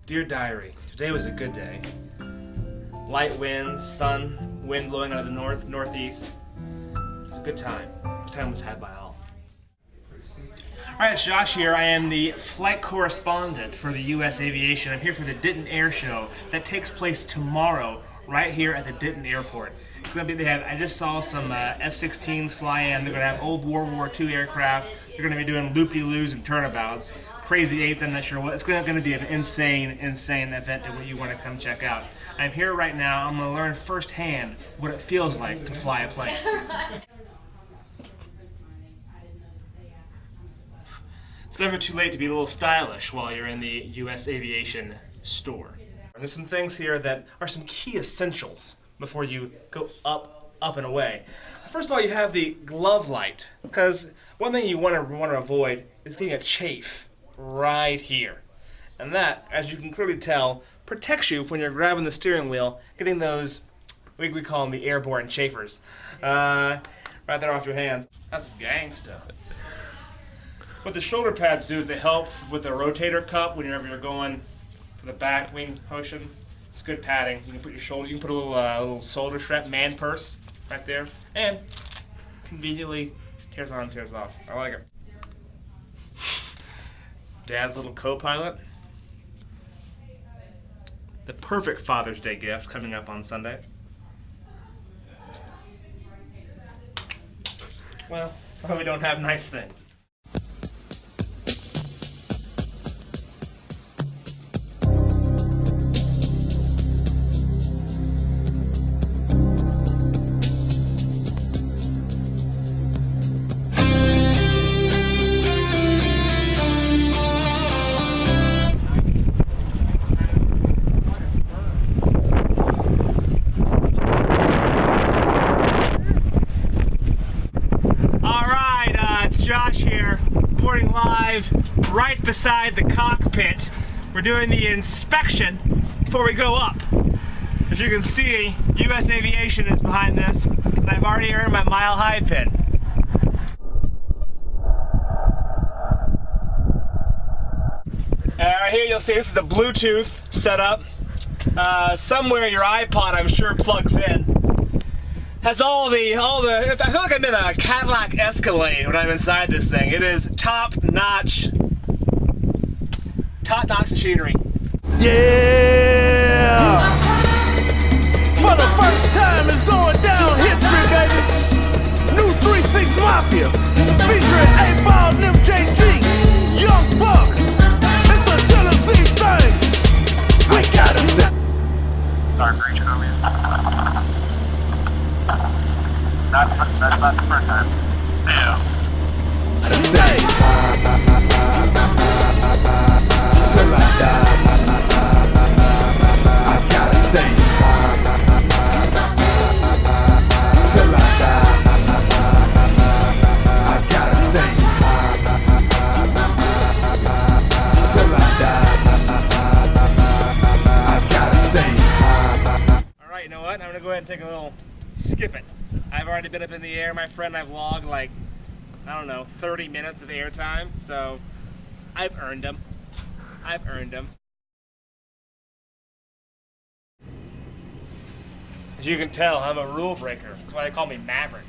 Dear Diary, today was a good day. Light winds, sun, wind blowing out of the northeast. It was a good time. Good time was had by all. Alright, it's Josh here. I am the flight correspondent for the U.S. Aviation. I'm here for the Denton Air Show that takes place tomorrow right here at the Denton Airport. It's going to be, I just saw some F-16s fly in. They're going to have old World War II aircraft. They're going to be doing loop-de-loos and turnabouts. Crazy eights, I'm not sure what. It's going to be an insane event that you want to come check out. I'm here right now. I'm going to learn firsthand what it feels like to fly a plane. It's never too late to be a little stylish while you're in the U.S. Aviation store. And there's some things here that are some key essentials before you go up and away. First of all, you have the glove light, because one thing you want to avoid is getting a chafe right here. And that, as you can clearly tell, protects you when you're grabbing the steering wheel, getting those, we call them the airborne chafers, right there off your hands. That's gangsta. What the shoulder pads do is they help with the rotator cuff whenever you're going for the back wing motion. It's good padding. You can put your shoulder, you can put a little shoulder strap, man purse right there, and conveniently tears on, tears off. I like it. Dad's little co-pilot. The perfect Father's Day gift coming up on Sunday. Well, that's why we don't have nice things. Josh here, reporting live right beside the cockpit. We're doing the inspection before we go up. As you can see, U.S. Aviation is behind this, and I've already earned my Mile High pin. Right here you'll see this is the Bluetooth setup. Somewhere your iPod, I'm sure, plugs in. Has all the, I feel like I'm in a Cadillac Escalade when I'm inside this thing. It is top-notch machinery. Yeah! For the first time it's going down history, baby. New 3-6 Mafia, featuring 8-Ball and MJG, Young Buck. It's a Tennessee thing. We gotta step. Sorry for reaching over you. That's not the first time. Yeah. Stay till I die. I gotta stay till I die. I gotta stay till I die. I gotta stay. All right, you know what? I'm gonna go ahead and take a little skip it. I've already been up in the air, my friend. I've logged like, I don't know, 30 minutes of airtime, so I've earned them. I've earned them. As you can tell, I'm a rule breaker. That's why they call me Maverick.